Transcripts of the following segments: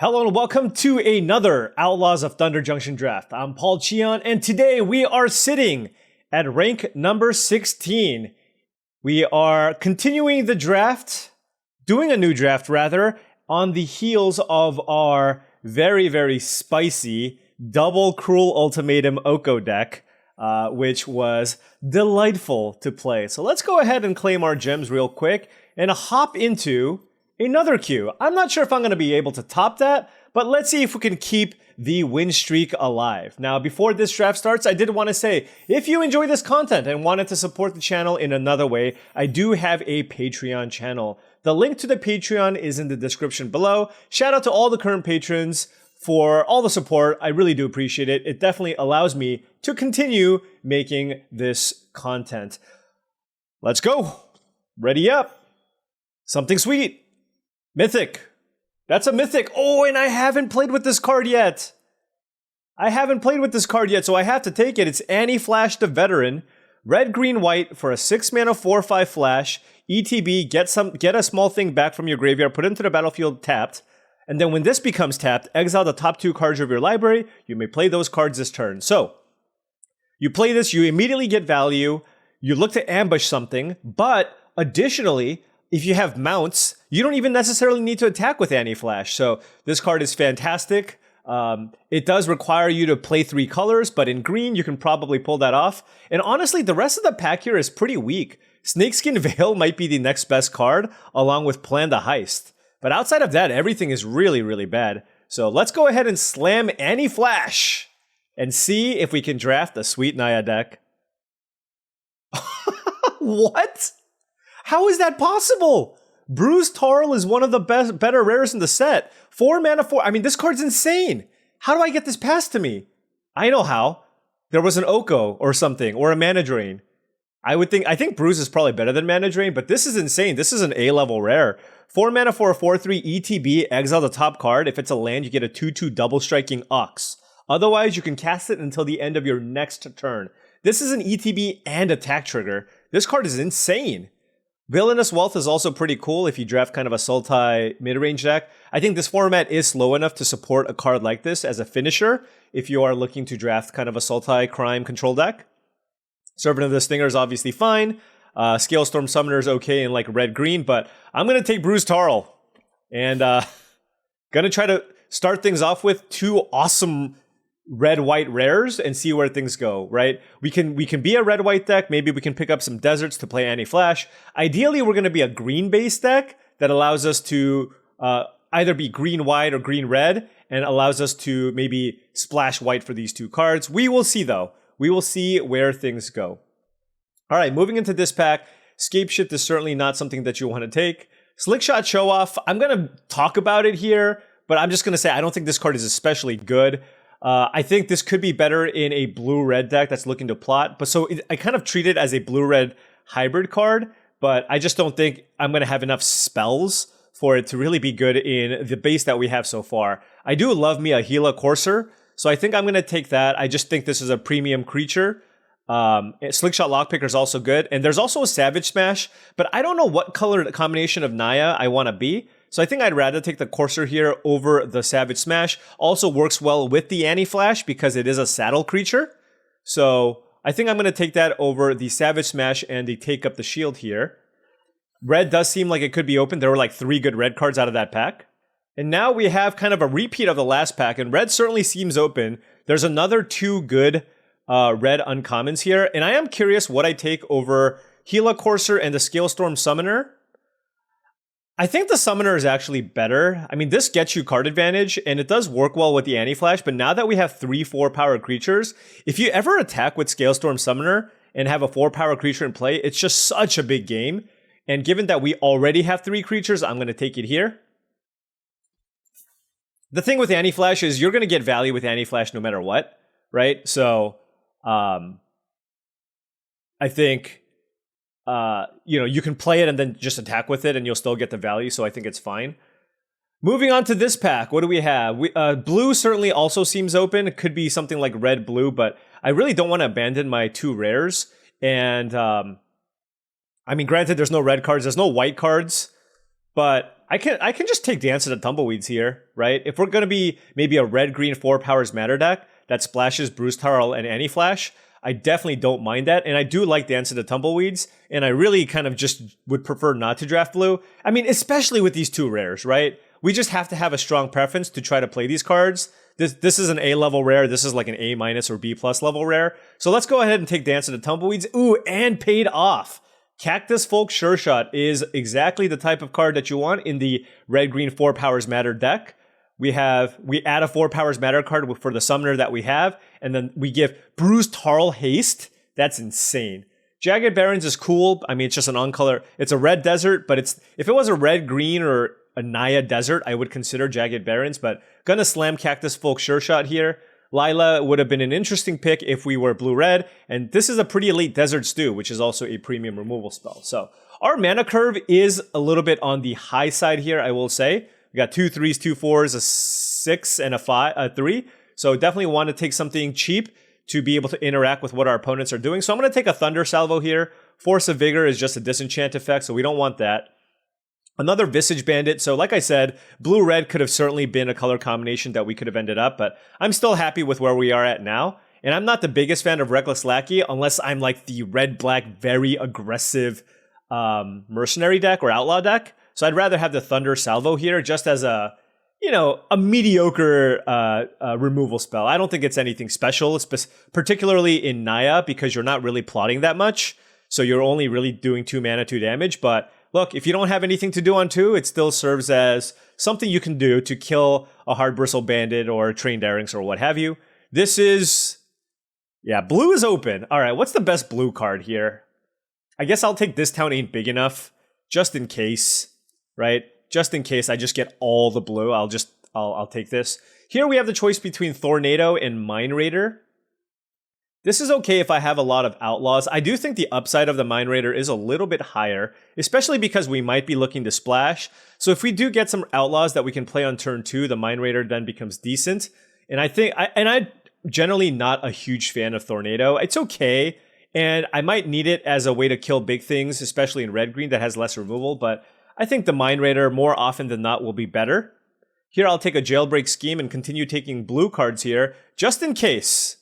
Hello and welcome to another Outlaws of Thunder Junction draft. I'm paulcheon, and today we are sitting at rank number 16. We are continuing the draft, doing a new draft rather, on the heels of our very spicy double Cruel Ultimatum Oko deck, which was delightful to play. So let's go ahead and claim our gems real quick and hop into another queue. I'm not sure if I'm going to be able to top that, but let's see if we can keep the win streak alive. Now, before this draft starts, I did want to say, if you enjoy this content and wanted to support the channel in another way, I do have a Patreon channel. The link to the Patreon is in the description below. Shout out to all the current patrons for all the support. I really do appreciate it. It definitely allows me to continue making this content. Let's go. Ready up. Something sweet. Mythic. That's a Mythic. Oh, and I haven't played with this card yet. So I have to take it. It's Annie Flash the Veteran. Red, green, white for a 6-mana 4/5 flash. ETB, get a small thing back from your graveyard, put it into the battlefield tapped. And then when this becomes tapped, exile the top 2 cards of your library. You may play those cards this turn. So, you play this, you immediately get value. You look to ambush something, but additionally, if you have mounts, you don't even necessarily need to attack with Annie Flash. So this card is fantastic. It does require you to play 3 colors, but in green, you can probably pull that off. And honestly, the rest of the pack here is pretty weak. Snakeskin Veil might be the next best card, along with Plan the Heist. But outside of that, everything is really bad. So let's go ahead and slam Annie Flash and see if we can draft a sweet Naya deck. What? How is that possible? Bruised Tarl is one of the better rares in the set. 4 mana 4. I mean, this card's insane. How do I get this passed to me? I know how. There was an Oko or something, or a Mana Drain. I think Bruise is probably better than Mana Drain, but this is insane. This is an A-level rare. 4 mana 4, 4/3 ETB, exile the top card. If it's a land, you get a 2/2 double striking Ox. Otherwise, you can cast it until the end of your next turn. This is an ETB and attack trigger. This card is insane. Villainous Wealth is also pretty cool if you draft kind of a Sultai mid-range deck. I think this format is slow enough to support a card like this as a finisher if you are looking to draft kind of a Sultai crime control deck. Servant of the Stinger is obviously fine. Scalestorm Summoner is okay in like red-green, but I'm going to take Bruised Tarl. And going to try to start things off with 2 awesome red-white rares and see where things go, right? We can be a red-white deck. Maybe we can pick up some deserts to play Annie Flash. Ideally, we're going to be a green-based deck that allows us to either be green-white or green-red and allows us to maybe splash white for these 2 cards. We will see, though. We will see where things go. All right, moving into this pack, Scape Shift is certainly not something that you want to take. Slickshot Show Off, I'm going to talk about it here, but I'm just going to say I don't think this card is especially good. I think this could be better in a blue-red deck that's looking to plot. But so I kind of treat it as a blue-red hybrid card, but I just don't think I'm going to have enough spells for it to really be good in the base that we have so far. I do love me a Gila Courser, so I think I'm going to take that. I just think this is a premium creature. Slickshot Lockpicker is also good. And there's also a Savage Smash, but I don't know what color combination of Naya I want to be. So I think I'd rather take the Courser here over the Savage Smash. Also works well with the Annie Flash because it is a saddle creature. So I think I'm going to take that over the Savage Smash and the Take Up the Shield here. Red does seem like it could be open. There were like 3 good red cards out of that pack. And now we have kind of a repeat of the last pack, and red certainly seems open. There's another 2 good red uncommons here, and I am curious what I take over Gila Courser and the Scalestorm Summoner. I think the Summoner is actually better. I mean, this gets you card advantage, and it does work well with the Annie Flash, but now that we have 3 4-power creatures, if you ever attack with Scalestorm Summoner and have a 4-power creature in play, it's just such a big game. And given that we already have 3 creatures, I'm going to take it here. The thing with Annie Flash is you're going to get value with Annie Flash no matter what, right? So, I think, you can play it and then just attack with it and you'll still get the value, so I think it's fine. Moving on to this pack, what do we have? Blue certainly also seems open. It could be something like red-blue, but I really don't want to abandon my 2 rares. And, I mean, granted, there's no red cards, there's no white cards, but I can just take Dance of the Tumbleweeds here, right? If we're gonna be maybe a red-green 4 powers matter deck that splashes Bruce Tarl and Anti-Flash, I definitely don't mind that. And I do like Dance of the Tumbleweeds, and I really kind of just would prefer not to draft blue. I mean, especially with these 2 rares, right? We just have to have a strong preference to try to play these cards. This is an A level rare. This is like an A- or B+ level rare. So let's go ahead and take Dance of the Tumbleweeds. Ooh, and paid off. Cactus Folk Sure Shot is exactly the type of card that you want in the red-green 4 powers matter deck. We add a 4 powers matter card for the summoner that we have, and then we give Bruce Tarl haste. That's insane. Jagged Barrens is cool. I mean, it's just an on-color. It's a red desert, but if it was a red-green or a Naya desert, I would consider Jagged Barrens, but gonna slam Cactus Folk Sure Shot here. Lila would have been an interesting pick if we were blue-red, and this is a pretty elite Desert Stew, which is also a premium removal spell. So our mana curve is a little bit on the high side here, I will say. We got 2 3s, 2 4s, a 6, and a 3. So definitely want to take something cheap to be able to interact with what our opponents are doing. So I'm going to take a Thunder Salvo here. Force of Vigor is just a disenchant effect, so we don't want that. Another Visage Bandit. So like I said, blue-red could have certainly been a color combination that we could have ended up, but I'm still happy with where we are at now. And I'm not the biggest fan of Reckless Lackey unless I'm like the red-black, very aggressive mercenary deck or outlaw deck. So I'd rather have the Thunder Salvo here just as a mediocre removal spell. I don't think it's anything special, particularly in Naya, because you're not really plotting that much. So you're only really doing 2 mana, 2 damage, but look, if you don't have anything to do on 2, it still serves as something you can do to kill a Hard Bristle Bandit or a Trained Errangs or what have you. This is... yeah, blue is open. All right, what's the best blue card here? I guess I'll take This Town Ain't Big Enough, just in case, right? Just in case I just get all the blue, I'll take this. Here we have the choice between Tornado and Mind Raider. This is okay if I have a lot of Outlaws. I do think the upside of the Mind Raider is a little bit higher, especially because we might be looking to splash. So if we do get some Outlaws that we can play on turn 2, the Mind Raider then becomes decent. And I'm generally not a huge fan of Tornado. It's okay, and I might need it as a way to kill big things, especially in red-green that has less removal, but I think the Mind Raider more often than not will be better. Here I'll take a Jailbreak Scheme and continue taking blue cards here, just in case.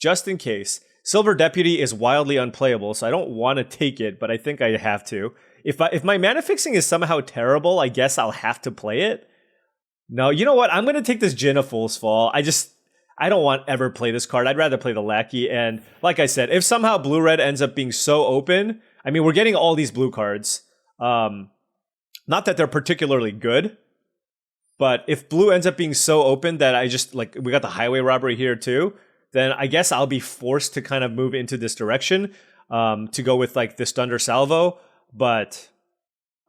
Just in case. Silver Deputy is wildly unplayable, so I don't want to take it, but I think I have to. If my mana fixing is somehow terrible, I guess I'll have to play it. No, you know what? I'm going to take this Djinn of Fool's Fall. I don't want to ever play this card. I'd rather play the Lackey, and like I said, if somehow blue-red ends up being so open, I mean, we're getting all these blue cards. Not that they're particularly good, but if blue ends up being so open that we got the Highway Robbery here too, then I guess I'll be forced to kind of move into this direction to go with like this Thunder Salvo. But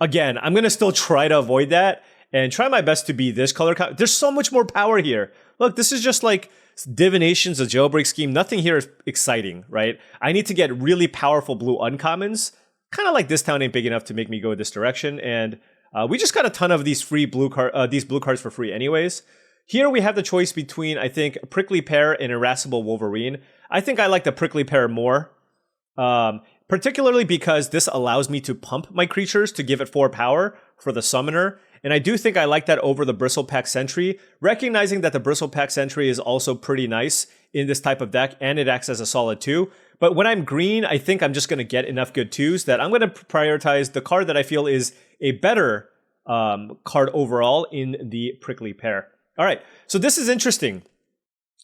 again, I'm going to still try to avoid that and try my best to be this color. There's so much more power here. Look, this is just like Divinations, a Jailbreak Scheme. Nothing here is exciting, right? I need to get really powerful blue uncommons. Kind of like This Town Ain't Big Enough to make me go this direction. And we just got a ton of these free blue cards for free anyways. Here we have the choice between, I think, Prickly Pear and Irascible Wolverine. I think I like the Prickly Pear more, particularly because this allows me to pump my creatures to give it 4 power for the summoner. And I do think I like that over the Bristlepack Sentry, recognizing that the Bristlepack Sentry is also pretty nice in this type of deck, and it acts as a solid 2. But when I'm green, I think I'm just going to get enough good 2s that I'm going to prioritize the card that I feel is a better card overall in the Prickly Pear. All right, so this is interesting.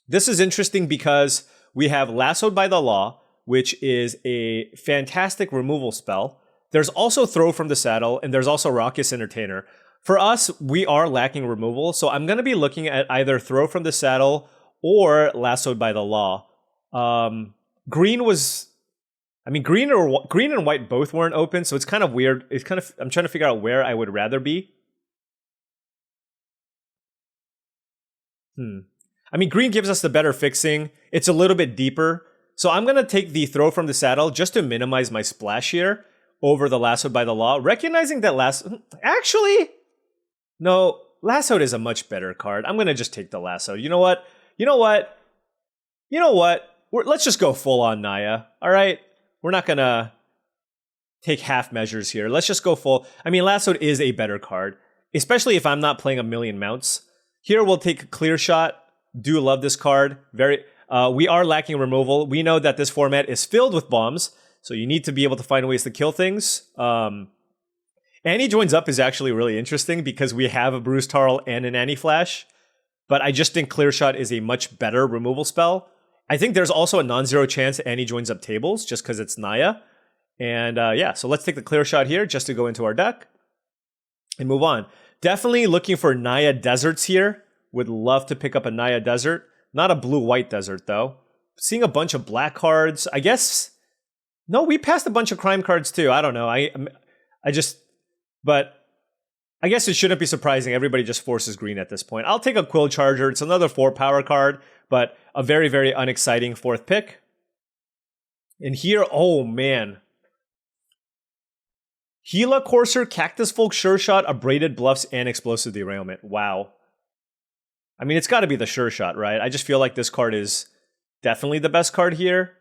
This is interesting because we have Lassoed by the Law, which is a fantastic removal spell. There's also Throw from the Saddle, and there's also Raucous Entertainer. For us, we are lacking removal, so I'm going to be looking at either Throw from the Saddle or Lassoed by the Law. Green and white both weren't open, so it's kind of weird. I'm trying to figure out where I would rather be. I mean, green gives us the better fixing. It's a little bit deeper. So I'm going to take the Throw from the Saddle just to minimize my splash here over the Lassoed by the Law, recognizing that actually, no, Lassoed is a much better card. I'm going to just take the Lassoed. You know what? Let's just go full on Naya. All right? We're not going to take half measures here. Let's just go full. I mean, Lassoed is a better card. especially if I'm not playing a million mounts. Here we'll take a clear shot. Do love this card. We are lacking removal. We know that this format is filled with bombs, so you need to be able to find ways to kill things. Annie Joins Up is actually really interesting because we have a Bruce Tarl and an Annie Flash, but I just think Clear Shot is a much better removal spell. I think there's also a non-zero chance Annie Joins Up tables just because it's Naya. And yeah, so let's take the Clear Shot here just to go into our deck and move on. Definitely looking for Naya Deserts here. Would love to pick up a Naya Desert. Not a blue-white desert, though. Seeing a bunch of black cards. I guess... No, we passed a bunch of crime cards, too. I don't know. But I guess it shouldn't be surprising. Everybody just forces green at this point. I'll take a Quill Charger. It's another 4 power card, but a very, very unexciting 4th pick. And here, oh man. Gila Courser, Cactus Folk, Sure Shot, Abraded Bluffs, and Explosive Derailment. Wow. I mean, it's got to be the Sure Shot, right? I just feel like this card is definitely the best card here.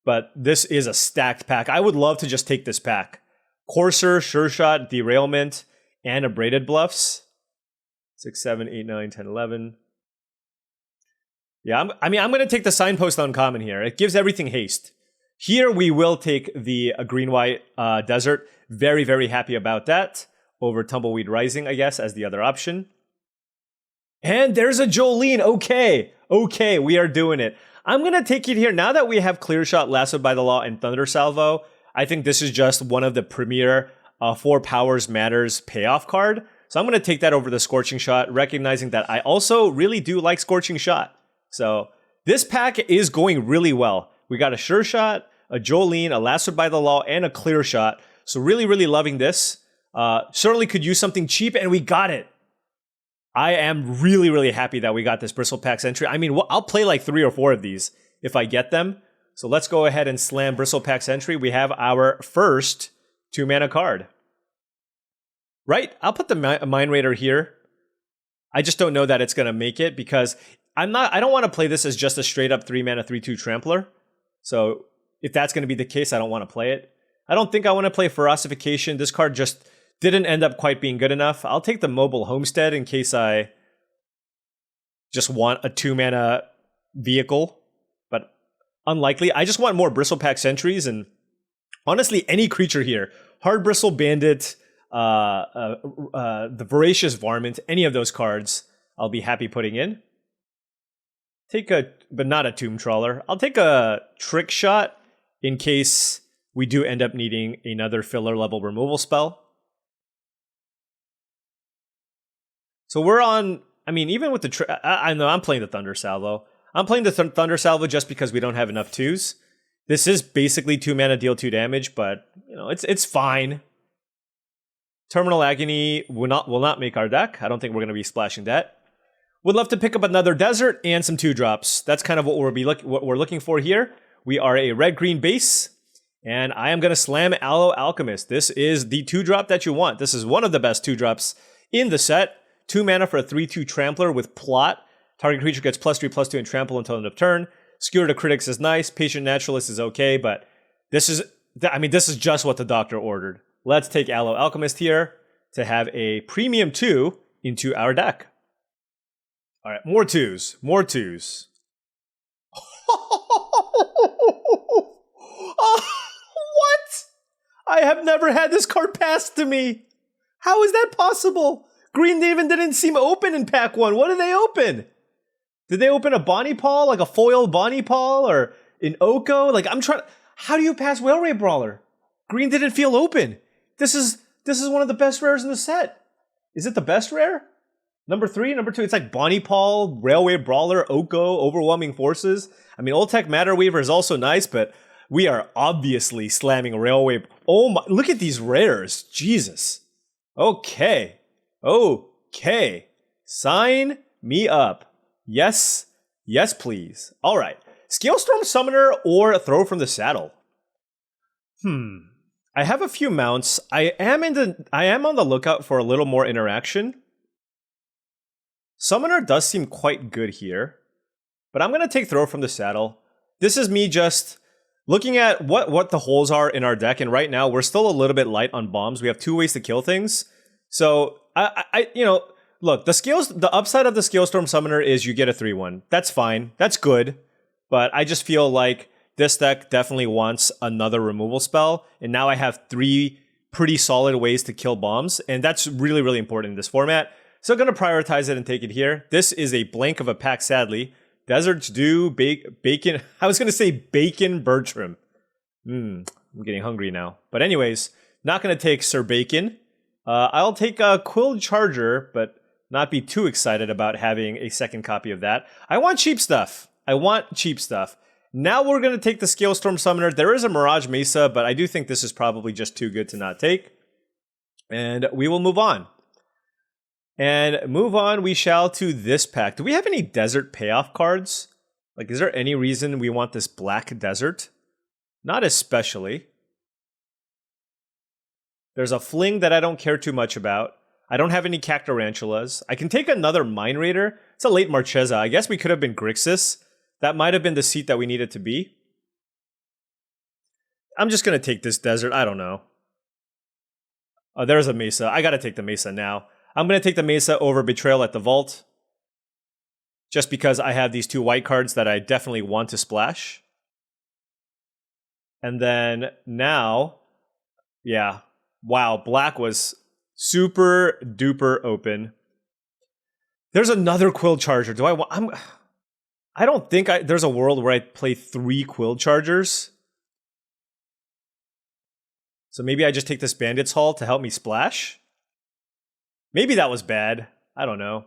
But this is a stacked pack. I would love to just take this pack. Courser, Sure Shot, Derailment, and Abraded Bluffs. 6, 7, 8, 9, 10, 11. Yeah, I'm going to take the Signpost Uncommon here. It gives everything haste. Here we will take the green-white Desert. Very, very happy about that. Over Tumbleweed Rising, I guess, as the other option. And there's a Jolene. Okay, we are doing it. I'm going to take it here. Now that we have Clear Shot, Lassoed by the Law, and Thunder Salvo, I think this is just one of the premier 4 Powers Matters payoff card. So I'm going to take that over the Scorching Shot, recognizing that I also really do like Scorching Shot. So this pack is going really well. We got a Sure Shot, a Jolene, a Lassoed by the Law, and a Clear Shot. So really, really loving this. Certainly could use something cheap, and we got it. I am really, really happy that we got this Bristlepax entry. I mean, I'll play like 3 or 4 of these if I get them. So let's go ahead and slam Bristlepax entry. We have our first 2-mana card. Right? I'll put the Mind Raider here. I just don't know that it's going to make it because I don't want to play this as just a straight up 3-mana 3/2 Trampler. So if that's going to be the case, I don't want to play it. I don't think I want to play Ferocification. This card just didn't end up quite being good enough. I'll take the Mobile Homestead in case I just want a 2-mana vehicle, but unlikely. I just want more Bristlepax entries, and honestly, any creature here. Hard Bristle Bandit, the Voracious Varmint, any of those cards, I'll be happy putting in. But not a Tomb Trawler. I'll take a Trick Shot in case we do end up needing another filler level removal spell. So we're on, I mean, even with the, I know I'm playing the Thunder Salvo. I'm playing the Thunder Salvo just because we don't have enough 2s. This is basically 2-mana, deal 2 damage, but, you know, it's fine. Terminal Agony will not make our deck. I don't think we're going to be splashing that. Would love to pick up another Desert and some 2-drops. That's kind of what we're looking for here. We are a red-green base, and I am going to slam Aloe Alchemist. This is the 2-drop that you want. This is one of the best 2-drops in the set. 2 mana for a 3/2 Trampler with Plot. Target creature gets +3/+2 and trample until end of turn. Skewer to Critics is nice. Patient Naturalist is okay, but this is just what the doctor ordered. Let's take Aloe Alchemist here to have a premium 2 into our deck. All right, more 2s. More 2s. What? I have never had this card passed to me. How is that possible? Green even didn't seem open in pack 1. What did they open? Did they open a Bonnie Paul, like a foil Bonnie Paul, or an Oko? Like, I'm trying. How do you pass Railway Brawler? Green didn't feel open. This is one of the best rares in the set. Is it the best rare? Number 3, number 2. It's like Bonnie Paul, Railway Brawler, Oko, Overwhelming Forces. I mean, Old Tech Matter Weaver is also nice, but we are obviously slamming Railway. Oh my! Look at these rares. Jesus. Okay. Okay. Sign me up. Yes. Yes, please. All right. Scalestorm Summoner or Throw from the Saddle. I have a few mounts. I am on the lookout for a little more interaction. Summoner does seem quite good here, but I'm going to take Throw from the Saddle. This is me just looking at what the holes are in our deck, and right now we're still a little bit light on bombs. We have 2 ways to kill things. So you know, look, the upside of the Scalestorm Summoner is you get a 3/1. That's fine. That's good. But I just feel like this deck definitely wants another removal spell. And now I have 3 pretty solid ways to kill bombs. And that's really, really important in this format. So I'm going to prioritize it and take it here. This is a blank of a pack, sadly. Deserts do bacon. I was going to say Bacon Bertram. I'm getting hungry now. But anyways, not going to take Sir Bacon. I'll take a Quill Charger, but not be too excited about having a second copy of that. I want cheap stuff. Now we're going to take the Scalestorm Summoner. There is a Mirage Mesa, but I do think this is probably just too good to not take. And we will move on. And move on we shall to this pack. Do we have any desert payoff cards? Like, is there any reason we want this Black Desert? Not especially. There's a Fling that I don't care too much about. I don't have any Cactarantulas. I can take another Mind Raider. It's a late Marchesa. I guess we could have been Grixis. That might have been the seat that we needed to be. I'm just going to take this Desert. I don't know. Oh, there's a Mesa. I got to take the Mesa now. I'm going to take the Mesa over Betrayal at the Vault. Just because I have these 2 white cards that I definitely want to splash. And then now, yeah. Wow, black was super duper open. There's another Quill Charger. Do I want... I don't think there's a world where I play 3 Quill Chargers. So maybe I just take this Bandit's Hall to help me splash? Maybe that was bad. I don't know.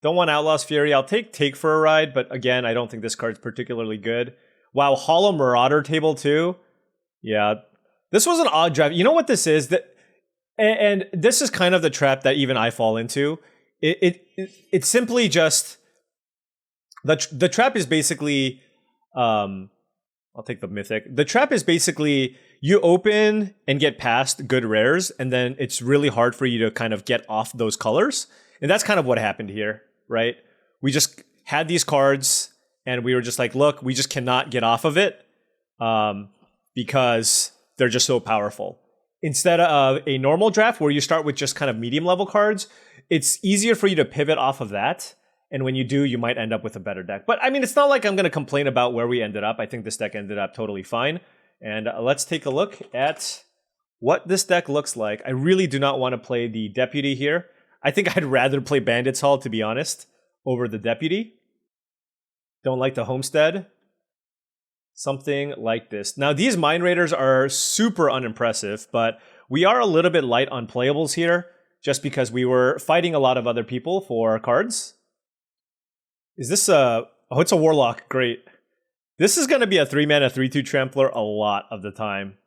Don't want Outlaws Fury. I'll take for a ride, but again, I don't think this card's particularly good. Wow, Hollow Marauder table too? Yeah. This was an odd draft. You know what this is? And this is kind of the trap that even I fall into. It's simply just... The trap is basically, I'll take the Mythic. The trap is basically you open and get past good rares, and then it's really hard for you to kind of get off those colors. And that's kind of what happened here, right? We just had these cards, and we were just like, look, we just cannot get off of it because they're just so powerful. Instead of a normal draft where you start with just kind of medium level cards, it's easier for you to pivot off of that. And when you do, you might end up with a better deck. But I mean, it's not like I'm going to complain about where we ended up. I think this deck ended up totally fine. And let's take a look at what this deck looks like. I really do not want to play the Deputy here. I think I'd rather play Bandit's Hall, to be honest, over the Deputy. Don't like the Homestead. Something like this. Now, these Mind Raiders are super unimpressive, but we are a little bit light on playables here, just because we were fighting a lot of other people for cards. Is this a... Oh, it's a Warlock. Great. This is going to be a 3-mana 3/2 Trampler a lot of the time.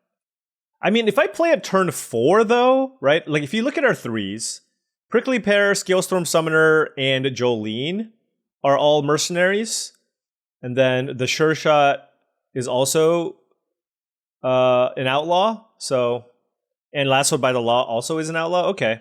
I mean, if I play at turn 4, though, right? Like, if you look at our 3s, Prickly Pear, Scalestorm Summoner, and Jolene are all mercenaries. And then the Sure Shot is also an outlaw. So, and Lassoed by the Law also is an outlaw. Okay.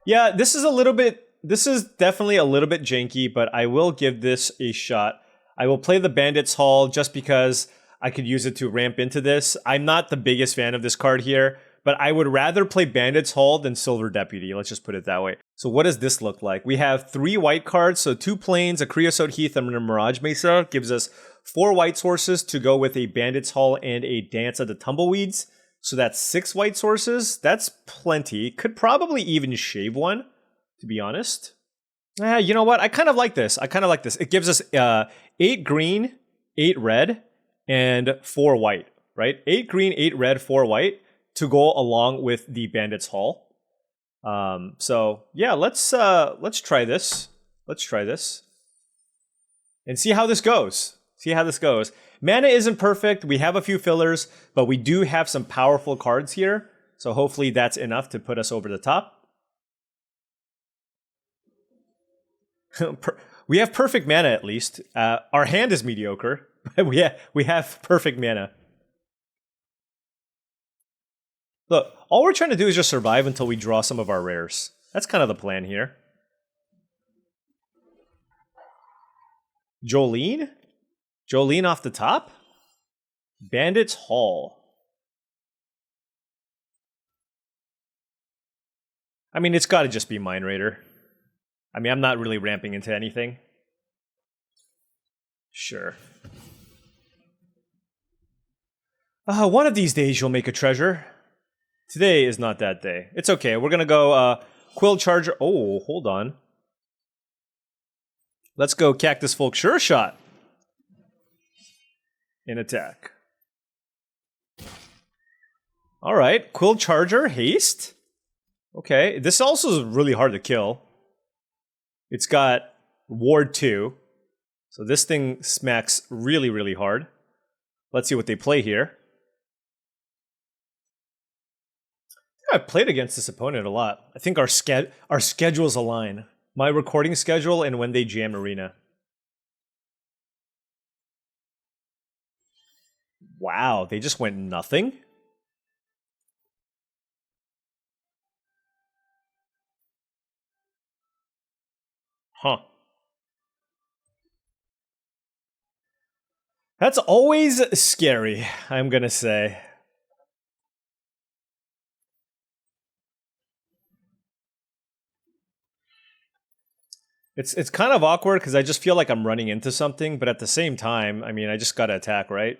Yeah, this is definitely a little bit janky, but I will give this a shot. I will play the Bandit's Hall just because I could use it to ramp into this. I'm not the biggest fan of this card here, but I would rather play Bandit's Hall than Silver Deputy. Let's just put it that way. So what does this look like? We have 3 white cards, so 2 plains, a Creosote Heath, and a Mirage Mesa. Gives us 4 white sources to go with a Bandit's Hall and a Dance of the Tumbleweeds. So that's 6 white sources. That's plenty. Could probably even shave one, to be honest. You know what? I kind of like this. It gives us 8 green, 8 red, and 4 white, right? 8 green, 8 red, 4 white to go along with the Bandit's Hall. So yeah, let's try this. Let's try this and see how this goes. Mana isn't perfect. We have a few fillers, but we do have some powerful cards here. So hopefully that's enough to put us over the top. We have perfect mana at least. Our hand is mediocre, but we have perfect mana. Look, all we're trying to do is just survive until we draw some of our rares. That's kind of the plan here. Jolene? Jolene off the top? Bandit's Hall. I mean, it's got to just be Mind Raider. I mean, I'm not really ramping into anything. Sure. One of these days you'll make a treasure. Today is not that day. It's okay. We're gonna go Quill Charger. Oh, hold on. Let's go Cactus Folk Sure Shot. In attack. Alright, Quill Charger, haste. Okay, this also is really hard to kill. It's got Ward 2. So this thing smacks really, really hard. Let's see what they play here. I've played against this opponent a lot. I think our schedules align. My recording schedule and when they jam Arena. Wow, they just went nothing? Huh. That's always scary, I'm gonna say. It's kind of awkward because I just feel like I'm running into something, but at the same time, I mean, I just gotta attack, right?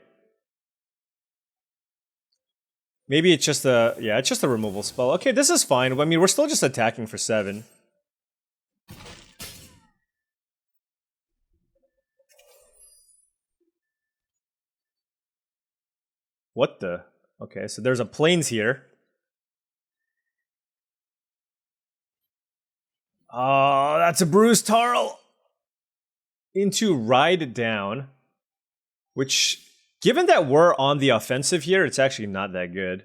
Maybe it's just a... yeah, it's just a removal spell. Okay, this is fine. I mean, we're still just attacking for 7. What the... okay, so there's a Plains here. Oh, that's a Bruised Tarl! Into Ride Down. Which, given that we're on the offensive here, it's actually not that good.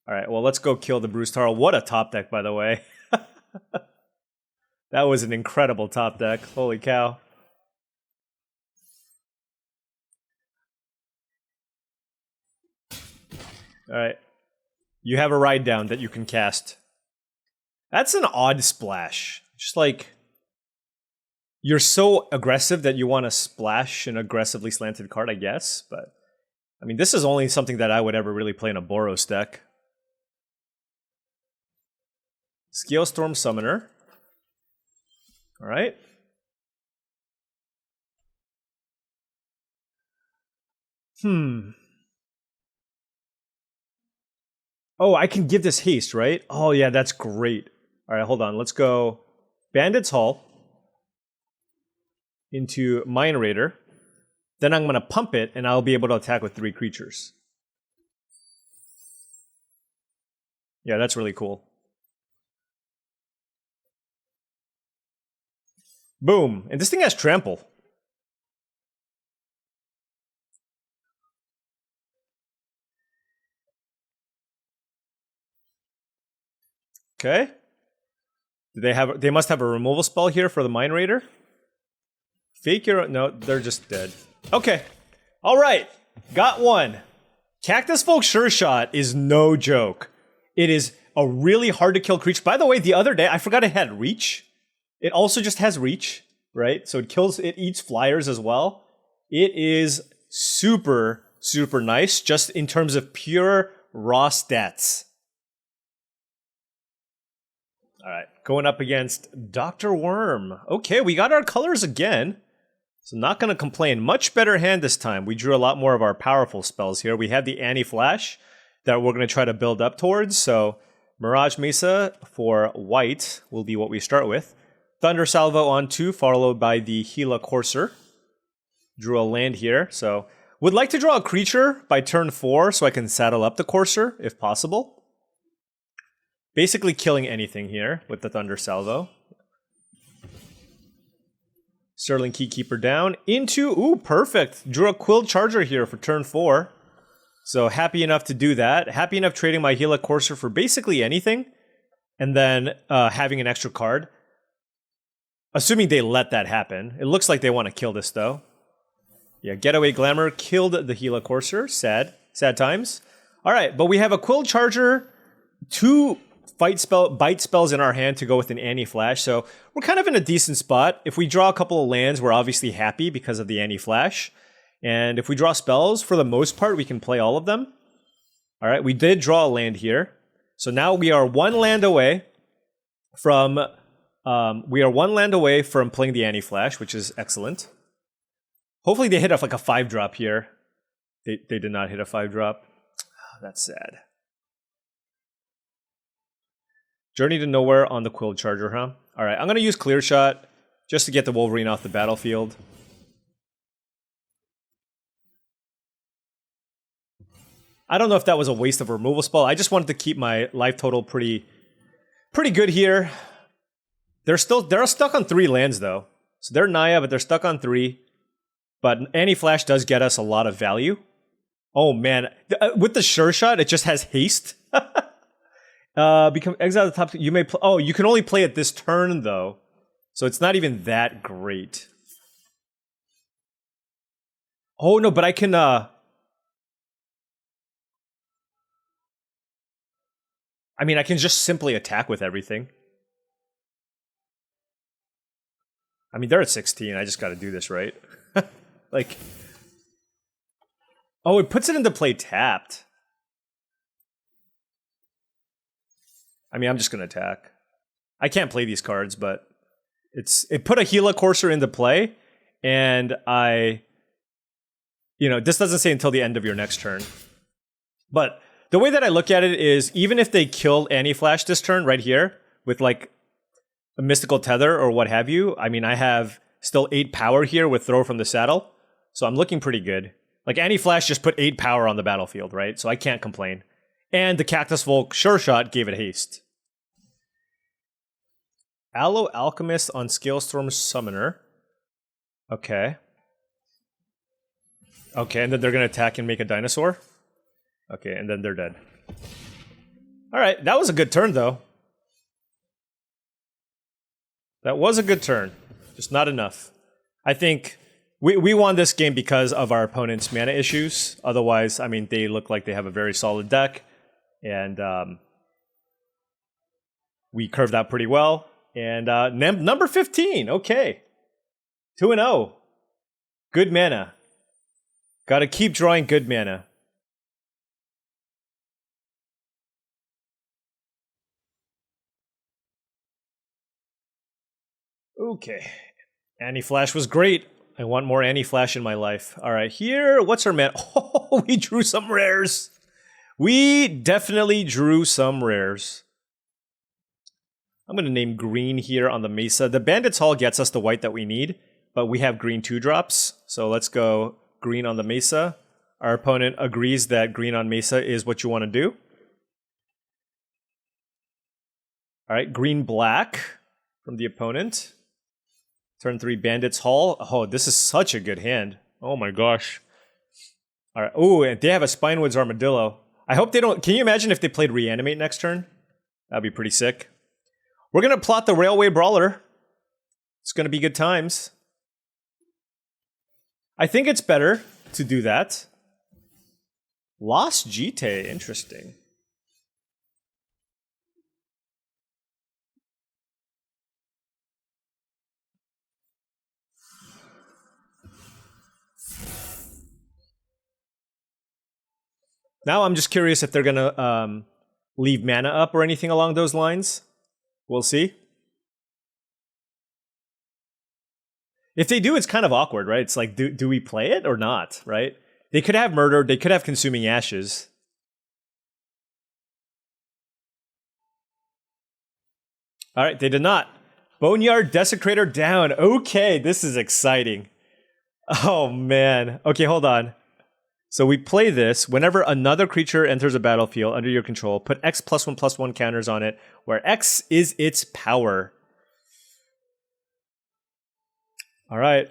Alright, well, let's go kill the Bruised Tarl. What a top deck, by the way. That was an incredible top deck. Holy cow. Alright. You have a Ride Down that you can cast. That's an odd splash. Just like... you're so aggressive that you want to splash an aggressively slanted card, I guess. But, I mean, this is only something that I would ever really play in a Boros deck. Scalestorm Summoner. Alright. Oh, I can give this haste, right? Oh, yeah, that's great. Alright, hold on. Let's go Bandit's Hall into Mind Raider. Then I'm going to pump it, and I'll be able to attack with 3 creatures. Yeah, that's really cool. Boom. And this thing has Trample. Okay. They must have a removal spell here for the Mind Raider. Fake your... no, they're just dead. Okay. Alright. Got one. Cactus Folk Sure Shot is no joke. It is a really hard to kill creature. By the way, the other day, I forgot it had Reach. It also just has Reach, right? So it eats flyers as well. It is super, super nice, just in terms of pure raw stats. Alright, going up against Dr. Worm. Okay, we got our colors again. So not going to complain. Much better hand this time. We drew a lot more of our powerful spells here. We had the Anti-Flash that we're going to try to build up towards. So Mirage Mesa for white will be what we start with. Thunder Salvo on 2, followed by the Gila Courser. Drew a land here. So would like to draw a creature by turn 4 so I can saddle up the Courser if possible. Basically killing anything here with the Thunder Salvo. Sterling Keykeeper down into... ooh, perfect. Drew a Quill Charger here for turn 4. So happy enough to do that. Happy enough trading my Gila Courser for basically anything. And then having an extra card. Assuming they let that happen. It looks like they want to kill this though. Yeah, Getaway Glamour killed the Gila Courser. Sad. Sad times. Alright, but we have a Quill Charger. 2... bite spells in our hand to go with an Anti-Flash, so we're kind of in a decent spot. If we draw a couple of lands, we're obviously happy because of the Anti-Flash. And if we draw spells, for the most part, we can play all of them. All right, we did draw a land here. So now we are one land away from playing the Anti-Flash, which is excellent. Hopefully they hit off like a 5-drop here. They did not hit a 5-drop. Oh, that's sad. Journey to Nowhere on the Quill Charger, huh? All right, I'm going to use Clear Shot just to get the Wolverine off the battlefield. I don't know if that was a waste of a removal spell. I just wanted to keep my life total pretty good here. They're stuck on 3 lands though. So they're Naya, but they're stuck on 3. But Anti-Flash does get us a lot of value. Oh man, with the Sure Shot, it just has haste. Become exile the top. You may play. Oh, you can only play it this turn though, so it's not even that great. Oh no, but I can. I mean, I can just simply attack with everything. I mean, they're at 16. I just got to do this, right? Like, oh, it puts it into play tapped. I mean, I'm just going to attack. I can't play these cards, but it put a Gila Courser into play, and this doesn't say until the end of your next turn. But the way that I look at it is, even if they kill Anti-Flash this turn right here, with like a Mystical Tether or what have you, I mean, I have still 8 power here with Throw from the Saddle, so I'm looking pretty good. Like, Anti-Flash just put 8 power on the battlefield, right? So I can't complain. And the Cactus Volk Sure Shot gave it haste. Aloe Alchemist on Scalestorm Summoner. Okay. Okay, and then they're going to attack and make a dinosaur? Okay, and then they're dead. Alright, that was a good turn, though. That was a good turn. Just not enough. I think we won this game because of our opponent's mana issues. Otherwise, I mean, they look like they have a very solid deck. And we curved out pretty well. And number 15, okay. 2-0. Good mana. Gotta keep drawing good mana. Okay. Anti-Flash was great. I want more Anti-Flash in my life. Alright, here, what's our mana? Oh, we drew some rares. We definitely drew some rares. I'm going to name green here on the Mesa. The Bandit's Hall gets us the white that we need, but we have green 2-drops. So let's go green on the Mesa. Our opponent agrees that green on Mesa is what you want to do. Alright, green-black from the opponent. Turn 3 Bandit's Hall. Oh, this is such a good hand. Oh my gosh. Alright, ooh, and they have a Spinewoods Armadillo. I hope they don't... Can you imagine if they played Reanimate next turn? That'd be pretty sick. We're going to plot the Railway Brawler. It's going to be good times. I think it's better to do that. Lost Jite, interesting. Now I'm just curious if they're going to leave mana up or anything along those lines. We'll see. If they do, it's kind of awkward, right? It's like, do we play it or not, right? They could have Murder, they could have Consuming Ashes. Alright, they did not. Boneyard Desecrator down. Okay, this is exciting. Oh man. Okay, hold on. So we play this. Whenever another creature enters a battlefield under your control, put X +1/+1 counters on it, where X is its power. All right.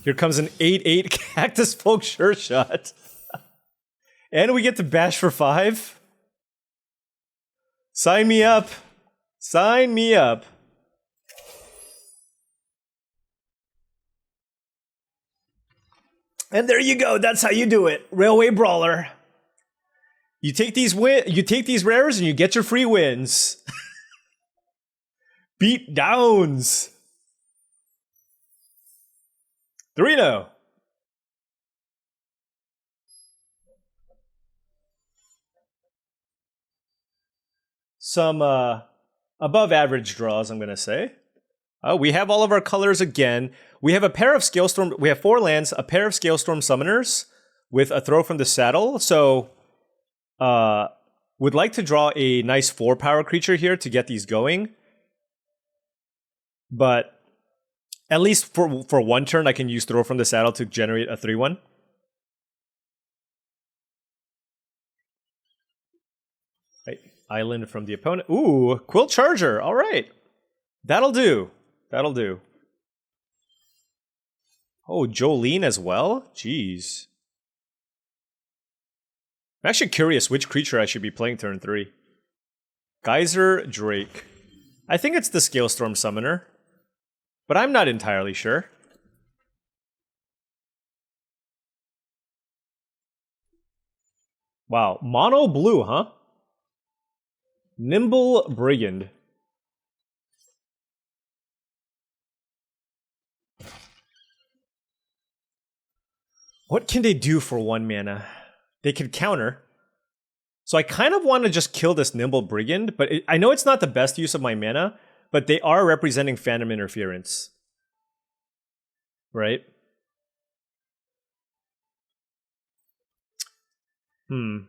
Here comes an 8/8 Cactus Folk Sure Shot. And we get to bash for 5. Sign me up. Sign me up. And there you go. That's how you do it. Railway Brawler. You take these rares and you get your free wins. Beat downs. 3-0. some above average draws, I'm going to say. We have all of our colors again. We have a pair of Scalestorm. We have 4 lands, a pair of Scalestorm Summoners with a throw from the saddle. So, would like to draw a nice 4 power creature here to get these going. But at least for 1 turn, I can use throw from the saddle to generate a 3/1. Right. Island from the opponent. Ooh, Quill Charger. All right. That'll do. That'll do. Oh, Jolene as well? Jeez. I'm actually curious which creature I should be playing turn 3. Geyser Drake. I think it's the Scalestorm Summoner, but I'm not entirely sure. Wow, mono blue, huh? Nimble Brigand. What can they do for 1 mana? They can counter. So I kind of want to just kill this Nimble Brigand, but I know it's not the best use of my mana, but they are representing Phantom Interference. Right? It's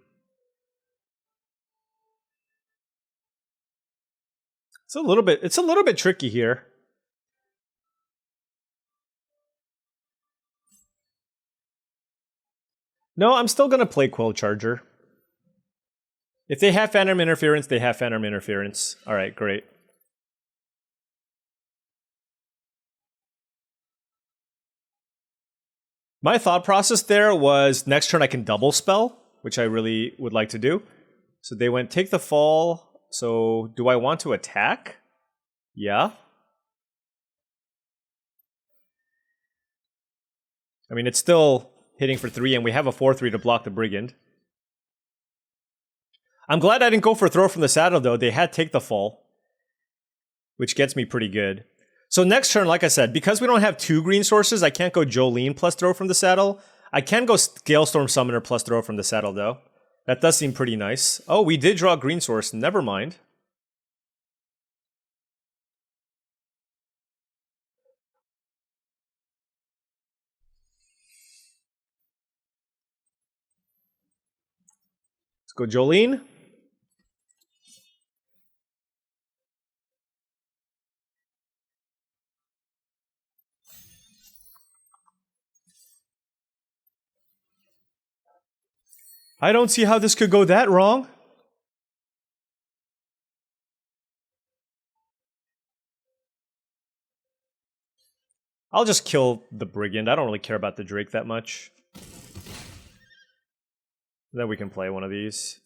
a little bit tricky here. No, I'm still going to play Quill Charger. If they have Phantom Interference, they have Phantom Interference. All right, great. My thought process there was next turn I can double spell, which I really would like to do. So they went take the fall. So do I want to attack? Yeah. I mean, it's still hitting for 3, and we have a 4/3 to block the Brigand. I'm glad I didn't go for throw from the saddle, though. They had take the fall, which gets me pretty good. So next turn, like I said, because we don't have 2 green sources, I can't go Jolene plus throw from the saddle. I can go Scalestorm Summoner plus throw from the saddle, though. That does seem pretty nice. Oh, we did draw a green source. Never mind. Let's go Jolene. I don't see how this could go that wrong. I'll just kill the Brigand. I don't really care about the Drake that much. Then we can play one of these.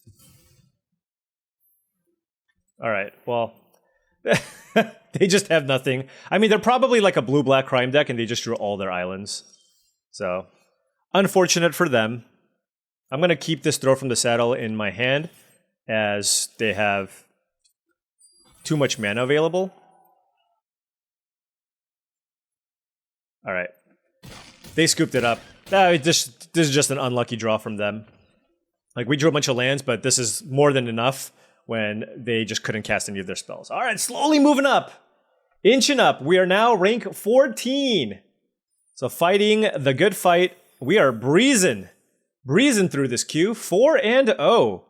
Alright, well. They just have nothing. I mean, they're probably like a blue-black crime deck and they just drew all their islands. So, unfortunate for them. I'm going to keep this throw from the saddle in my hand as they have too much mana available. Alright. They scooped it up. This is just an unlucky draw from them. Like, we drew a bunch of lands, but this is more than enough when they just couldn't cast any of their spells. Alright, slowly moving up. Inching up. We are now rank 14. So fighting the good fight. We are breezing through this queue. 4-0.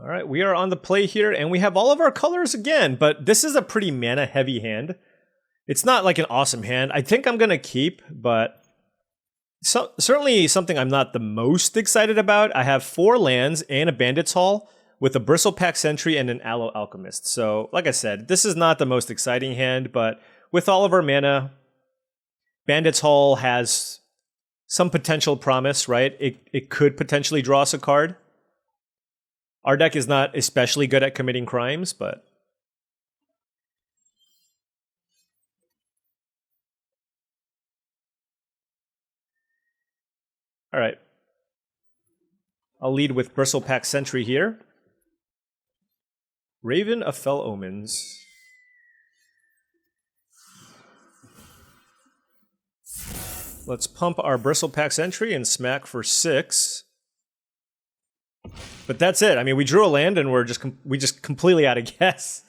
Alright, we are on the play here, and we have all of our colors again, but this is a pretty mana-heavy hand. It's not like an awesome hand. I think I'm going to keep, but certainly something I'm not the most excited about. I have 4 lands and a Bandit's Hall with a Bristlepack Sentry and an Aloe Alchemist. So, like I said, this is not the most exciting hand, but with all of our mana, Bandit's Hall has some potential promise, right? It could potentially draw us a card. Our deck is not especially good at committing crimes, but... Alright. I'll lead with Bristlepack Sentry here. Raven of Fell Omens. Let's pump our Bristlepack Sentry and smack for 6. But that's it. I mean, we drew a land and we just completely out of guess.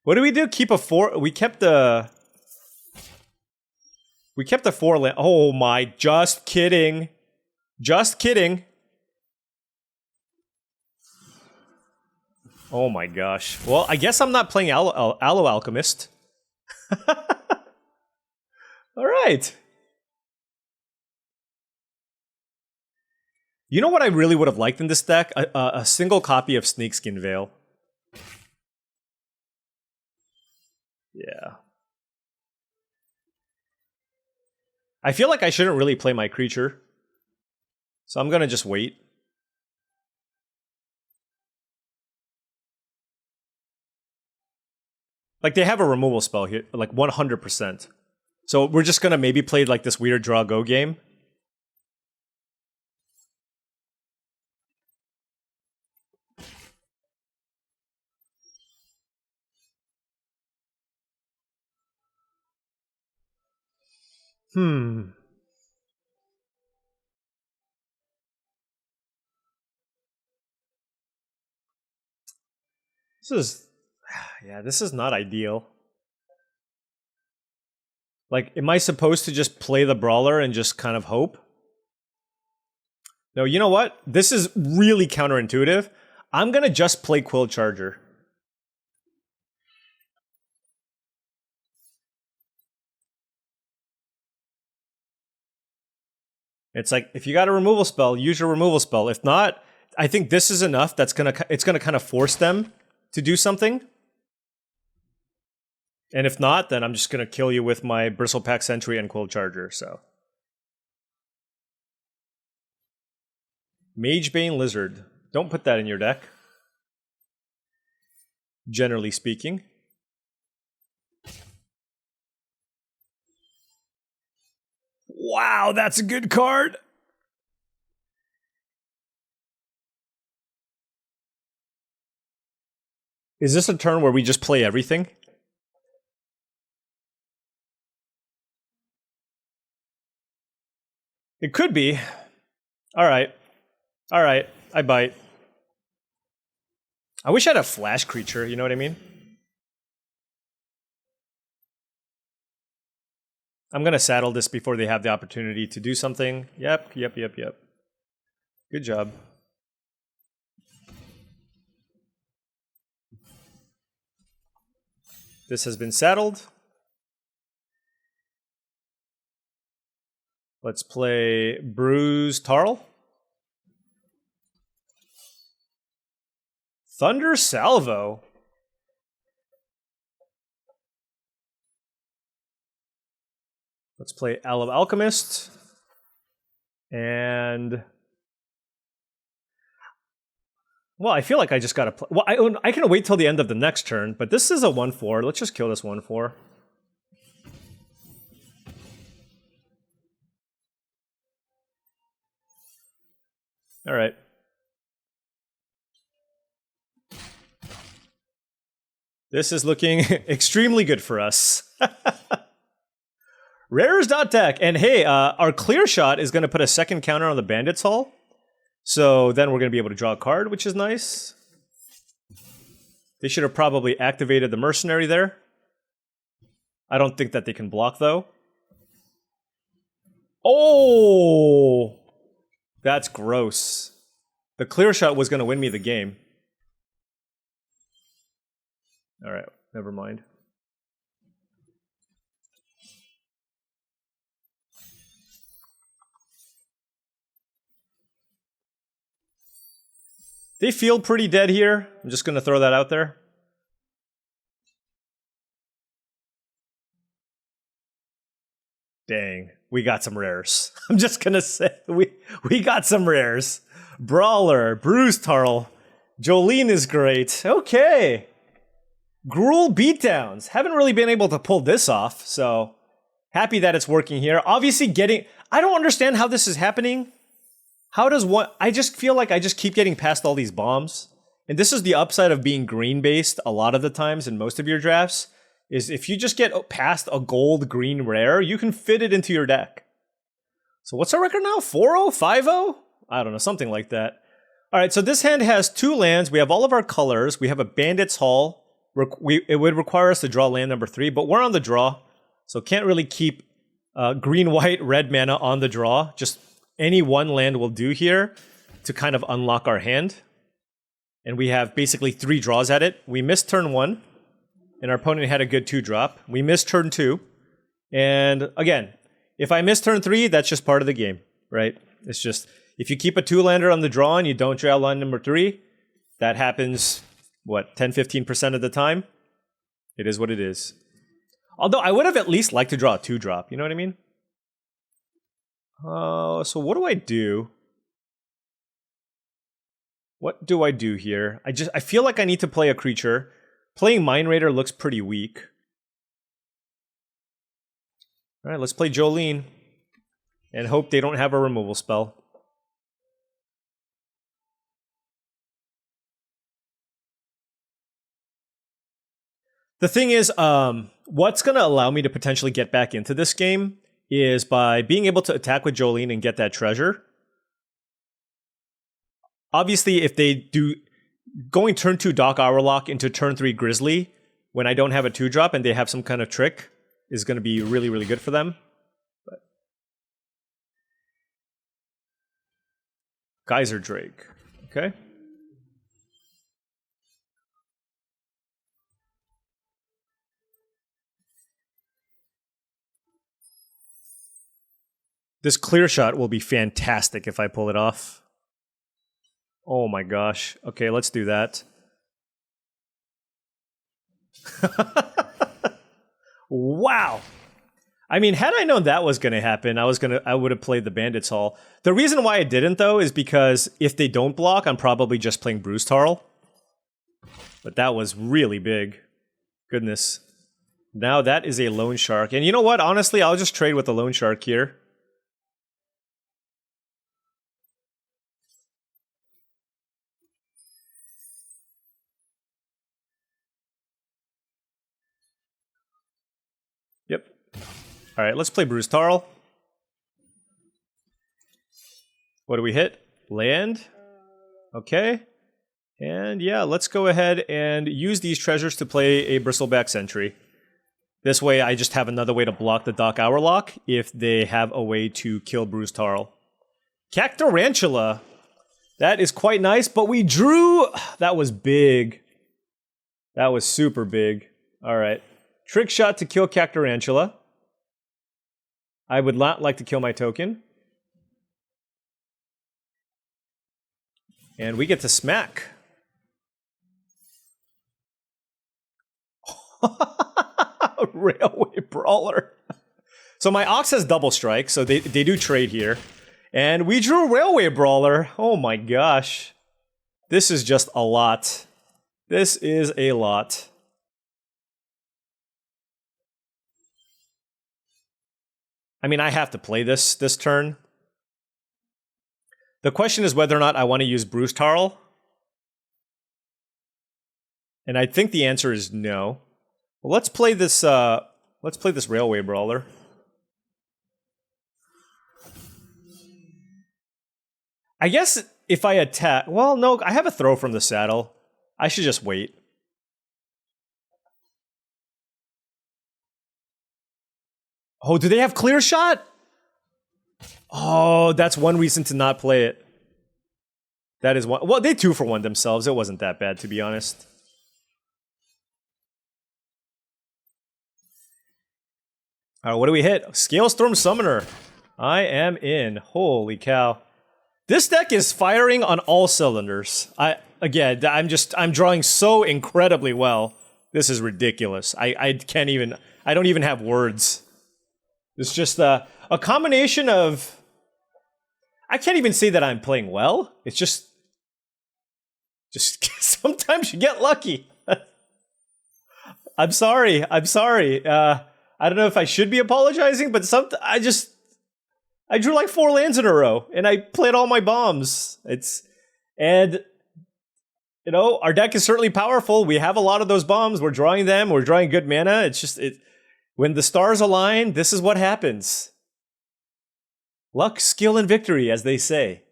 What do we do? Keep a 4. We kept the 4 land. Oh my, just kidding. Just kidding. Oh my gosh. Well, I guess I'm not playing Aloe Alchemist. All right. You know what I really would have liked in this deck? A single copy of Snakeskin Veil. Yeah. I feel like I shouldn't really play my creature. So I'm gonna just wait. Like, they have a removal spell here, like 100%. So we're just gonna maybe play like this weird draw-go game. This is... yeah, this is not ideal. Like, am I supposed to just play the Brawler and just kind of hope? No, you know what? This is really counterintuitive. I'm gonna just play Quill Charger. It's like, if you got a removal spell, use your removal spell. If not, I think this is enough. It's gonna kind of force them to do something. And if not, then I'm just gonna kill you with my Bristlepack Sentry and Quill Charger, so. Magebane Lizard. Don't put that in your deck. Generally speaking. Wow, that's a good card! Is this a turn where we just play everything? It could be. Alright. Alright, I bite. I wish I had a flash creature, you know what I mean? I'm gonna saddle this before they have the opportunity to do something. Yep. Good job. This has been saddled. Let's play Bruise Tarl. Thunder Salvo. Let's play Aloe Alchemist. And... well, I feel like I just gotta play... well, I can wait till the end of the next turn, but this is a 1/4. Let's just kill this 1/4. Alright. This is looking extremely good for us. Rares.deck. And hey, our clear shot is going to put a second counter on the Bandit's Hall. So then we're going to be able to draw a card, which is nice. They should have probably activated the Mercenary there. I don't think that they can block, though. Oh! That's gross. The clear shot was going to win me the game. Alright, never mind. They feel pretty dead here. I'm just going to throw that out there. Dang, we got some rares. I'm just going to say, we got some rares. Brawler, Bruise Tarl, Jolene is great. Okay. Gruul Beatdowns. Haven't really been able to pull this off, so happy that it's working here. Obviously getting... I don't understand how this is happening. How does one... I just feel like I just keep getting past all these bombs. And this is the upside of being green-based a lot of the times in most of your drafts, is if you just get past a gold-green rare, you can fit it into your deck. So what's our record now? 4-0? 5-0? I don't know, something like that. All right, so this hand has 2 lands. We have all of our colors. We have a Bandit's Hall. It would require us to draw land number 3, but we're on the draw. So can't really keep green, white, red mana on the draw. Just any one land will do here to kind of unlock our hand. And we have basically 3 draws at it. We missed turn 1, and our opponent had a good 2-drop. We missed turn 2. And again, if I miss turn 3, that's just part of the game, right? It's just, if you keep a 2-lander on the draw and you don't draw line number 3, that happens, what, 10-15% of the time? It is what it is. Although I would have at least liked to draw a 2-drop, you know what I mean? So what do I do? What do I do here? I feel like I need to play a creature. Playing Mind Raider looks pretty weak. All right, let's play Jolene and hope they don't have a removal spell. The thing is, what's going to allow me to potentially get back into this game is by being able to attack with Jolene and get that treasure. Obviously, if they do going turn 2 Doc Hourlock into turn 3 Grizzly when I don't have a 2-drop and they have some kind of trick is going to be really, really good for them. But Geyser Drake. Okay. This clear shot will be fantastic if I pull it off. Oh my gosh. Okay, let's do that. Wow. I mean, had I known that was going to happen, I would have played the Bandit's Hall. The reason why I didn't, though, is because if they don't block, I'm probably just playing Bruce Tarl. But that was really big. Goodness. Now that is a Loan Shark. And you know what? Honestly, I'll just trade with the Loan Shark here. Yep. All right, let's play Bruce Tarl. What do we hit? Land. Okay. And yeah, let's go ahead and use these treasures to play a Bristleback Sentry. This way, I just have another way to block the Doc Hourlock if they have a way to kill Bruce Tarl. Cactarantula. That is quite nice, but we drew... That was big. That was super big. All right. Trick shot to kill Cactarantula. I would not like to kill my token. And we get to smack. Railway Brawler. So my Ox has double strike, so they do trade here. And we drew Railway Brawler. Oh my gosh. This is just a lot. This is a lot. I mean, I have to play this turn. The question is whether or not I want to use Bruce Tarl. And I think the answer is no. Well, let's play this Railway Brawler. I guess if I attack... Well, no, I have a throw from the saddle. I should just wait. Oh, do they have clear shot? Oh, that's one reason to not play it. That is one. Well, they 2-for-1 themselves. It wasn't that bad, to be honest. All right, what do we hit? Scalestorm Summoner. I am in. Holy cow. This deck is firing on all cylinders. I'm drawing so incredibly well. This is ridiculous. I don't even have words. It's just a combination of... I can't even say that I'm playing well. It's just sometimes you get lucky. I'm sorry. I don't know if I should be apologizing, but I drew like 4 lands in a row, and I played all my bombs. Our deck is certainly powerful. We have a lot of those bombs. We're drawing them. We're drawing good mana. When the stars align, this is what happens. Luck, skill, and victory, as they say.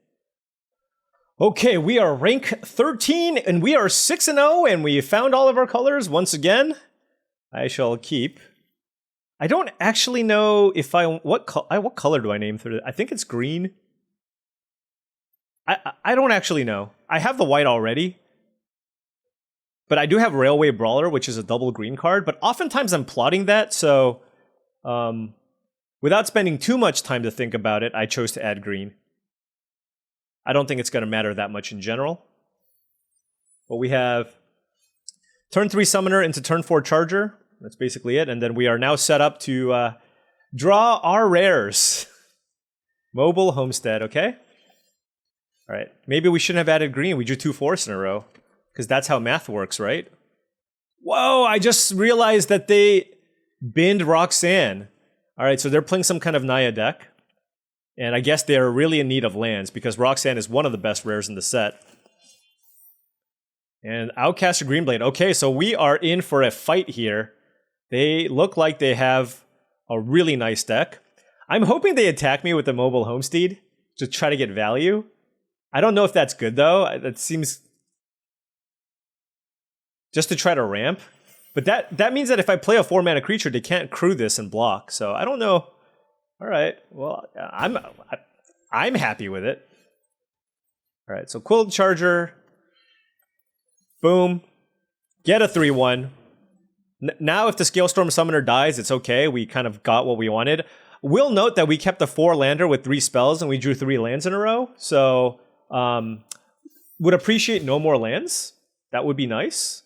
Okay, we are rank 13, and we are 6-0, and we found all of our colors once again. I shall keep. I don't actually know if what color do I name through it? I think it's green. I don't actually know. I have the white already. But I do have Railway Brawler, which is a double green card. But oftentimes I'm plotting that, so without spending too much time to think about it, I chose to add green. I don't think it's going to matter that much in general. But we have turn 3 Summoner into turn 4 Charger. That's basically it. And then we are now set up to draw our rares. Mobile Homestead, okay? All right. Maybe we shouldn't have added green. We drew 2 forests in a row. Because that's how math works, right? Whoa, I just realized that they binned Roxanne. All right, so they're playing some kind of Naya deck. And I guess they're really in need of lands because Roxanne is one of the best rares in the set. And Outcaster Greenblade. Okay, so we are in for a fight here. They look like they have a really nice deck. I'm hoping they attack me with the Mobile Homestead to try to get value. I don't know if that's good, though. That seems... just to try to ramp. But that means that if I play a 4-mana creature, they can't crew this and block. So I don't know. All right. Well, I'm happy with it. All right. So Quilled Charger. Boom. Get a 3/1. Now if the Scalestorm Summoner dies, it's okay. We kind of got what we wanted. We'll note that we kept a 4-lander with 3 spells and we drew 3 lands in a row. So would appreciate no more lands. That would be nice.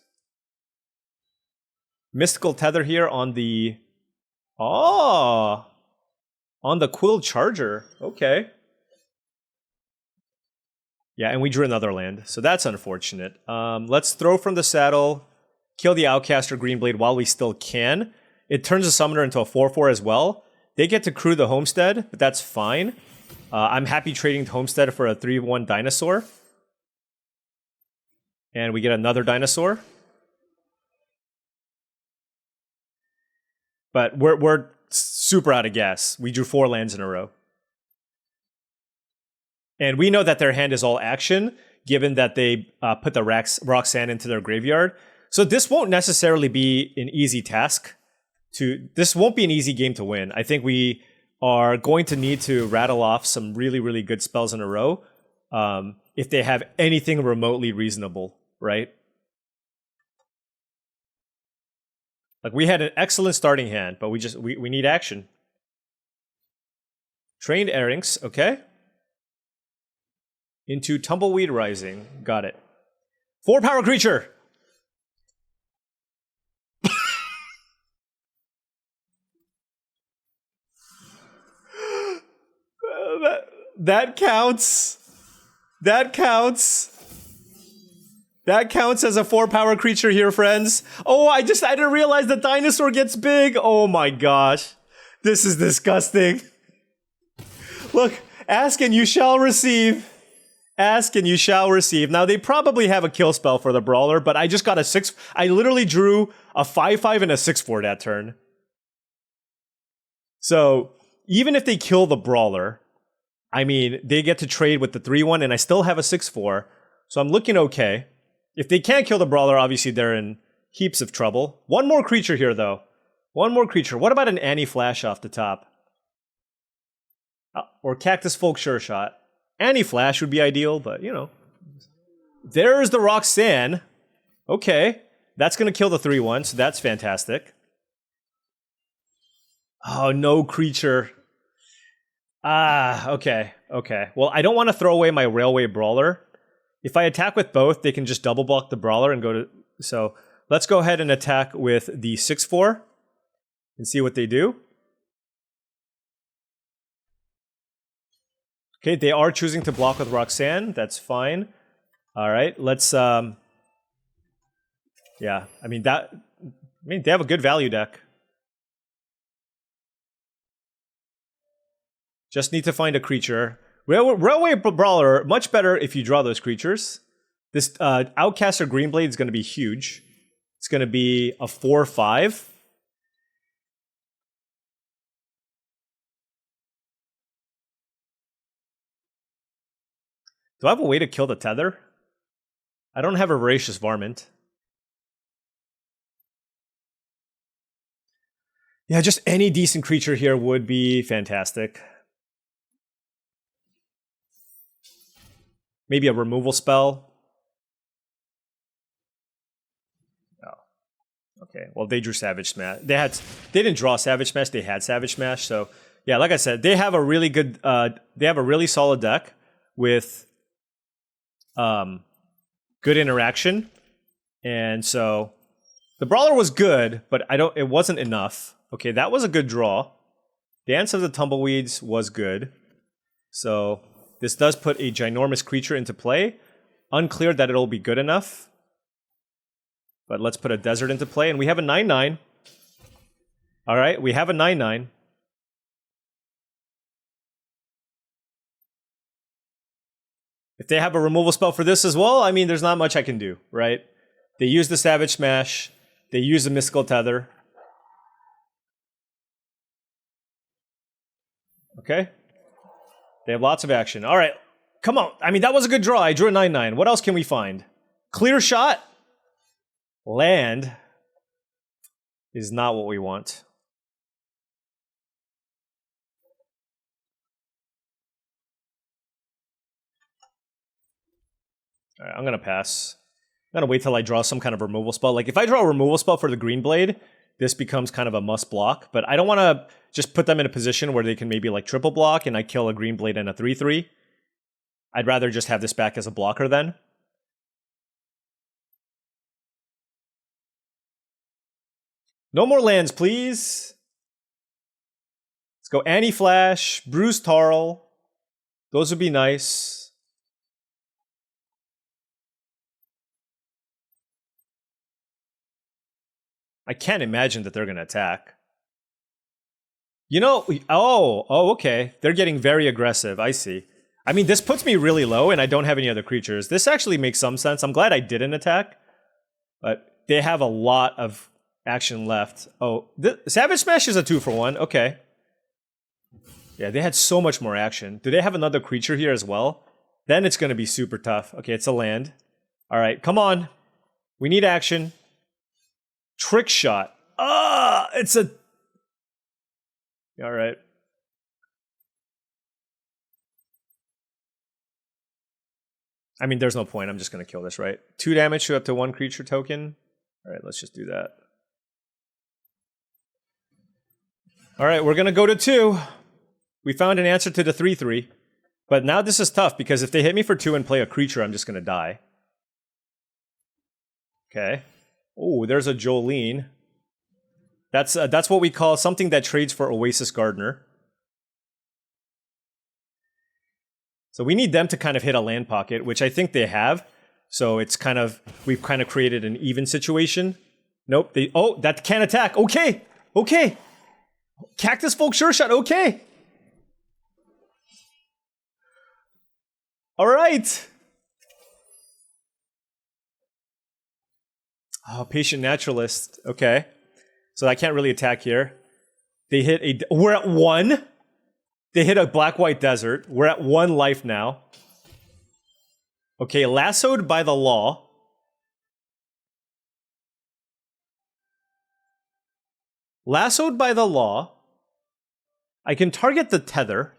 Mystical Tether here on the... oh! On the Quilled Charger. Okay. Yeah, and we drew another land, so that's unfortunate. Let's throw from the saddle, kill the Outcaster Greenblade while we still can. It turns the Summoner into a 4/4 as well. They get to crew the Homestead, but that's fine. I'm happy trading Homestead for a 3/1 Dinosaur. And we get another Dinosaur. But we're super out of gas. We drew 4 lands in a row. And we know that their hand is all action, given that they put the Roxanne into their graveyard. So this won't necessarily be an easy task. This won't be an easy game to win. I think we are going to need to rattle off some really, really good spells in a row if they have anything remotely reasonable, right? Like, we had an excellent starting hand, but we need action. Trained Erynx, okay. Into Tumbleweed Rising. Got it. 4-power creature! That counts. That counts. That counts as a 4-power creature here, friends. Oh, I didn't realize the dinosaur gets big. Oh my gosh. This is disgusting. Look, ask and you shall receive. Ask and you shall receive. Now, they probably have a kill spell for the Brawler, but I just got a 6... I literally drew a 5/5 and a 6/4 that turn. So, even if they kill the Brawler, I mean, they get to trade with the 3/1, and I still have a 6/4. So I'm looking okay. If they can't kill the Brawler, obviously they're in heaps of trouble. One more creature here, though. One more creature. What about an Annie Flash off the top? Or Cactus Folk Sure Shot. Annie Flash would be ideal, but, you know. There's the Roxanne. Okay. That's going to kill the 3/1, so that's fantastic. Oh, no creature. Okay. Okay. Well, I don't want to throw away my Railway Brawler. If I attack with both, they can just double block the Brawler and go to... So let's go ahead and attack with the 6/4 and see what they do. Okay, they are choosing to block with Roxanne. That's fine. All right, let's... yeah, I mean, they have a good value deck. Just need to find a creature. Railway Brawler, much better if you draw those creatures. This Outcaster Greenblade is going to be huge. It's going to be a 4/5. Do I have a way to kill the tether? I don't have a Voracious Varmint. Yeah, just any decent creature here would be fantastic. Maybe a removal spell. Okay, well, they drew Savage Smash. They didn't draw Savage Smash, they had Savage Smash. So, yeah, like I said, they have a really good, they have a really solid deck with good interaction. And so, the Brawler was good, but it wasn't enough. Okay, that was a good draw. Dance of the Tumbleweeds was good. So, this does put a ginormous creature into play. Unclear that it'll be good enough. But let's put a desert into play, and we have a 9/9. All right, we have a 9/9. If they have a removal spell for this as well, I mean, there's not much I can do, right? They use the Savage Smash. They use the Mystical Tether. Okay. They have lots of action. All right, come on. I mean, that was a good draw. I drew a 9/9. What else can we find? Clear shot. Land is not what we want. All right, I'm going to pass. I'm going to wait till I draw some kind of removal spell. Like, if I draw a removal spell for the Green Blade, this becomes kind of a must block. But I don't want to just put them in a position where they can maybe, like, triple block and I kill a Green Blade and a 3/3. I'd rather just have this back as a blocker then. No more lands, please. Let's go Anti-Flash, Bruce Tarl. Those would be nice. I can't imagine that they're going to attack. You know, okay. They're getting very aggressive. I see. I mean, this puts me really low and I don't have any other creatures. This actually makes some sense. I'm glad I didn't attack. But they have a lot of action left. Oh, Savage Smash is a 2-for-1. Okay. Yeah, they had so much more action. Do they have another creature here as well? Then it's going to be super tough. Okay, it's a land. All right, come on. We need action. Trick Shot. It's a... All right. I mean, there's no point. I'm just going to kill this, right? 2 damage to up to 1 creature token. All right, let's just do that. All right, we're going to go to 2. We found an answer to the 3/3. But now this is tough because if they hit me for 2 and play a creature, I'm just going to die. Okay. Oh, there's a Jolene. That's what we call something that trades for Oasis Gardener. So we need them to kind of hit a land pocket, which I think they have. So it's kind of, we've kind of created an even situation. Nope, that can't attack. Okay, okay. Cactus Folk Sure Shot, okay. All right. Oh, Patient Naturalist, okay. So I can't really attack here. They hit we're at 1. They hit a Black-White Desert. We're at 1 life now. Okay, Lassoed by the Law. Lassoed by the Law. I can target the Tether.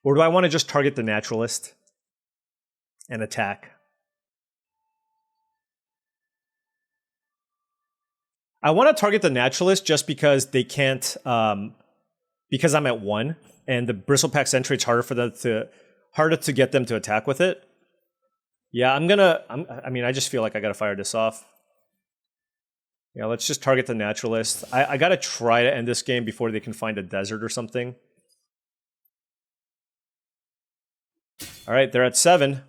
Or do I want to just target the Naturalist and attack? I want to target the Naturalist just because they can't, because I'm at 1, and the Bristlepack Sentry, it's harder to get them to attack with it. Yeah, I mean, I just feel like I gotta fire this off. Yeah, let's just target the Naturalist. I gotta try to end this game before they can find a desert or something. All right, they're at 7.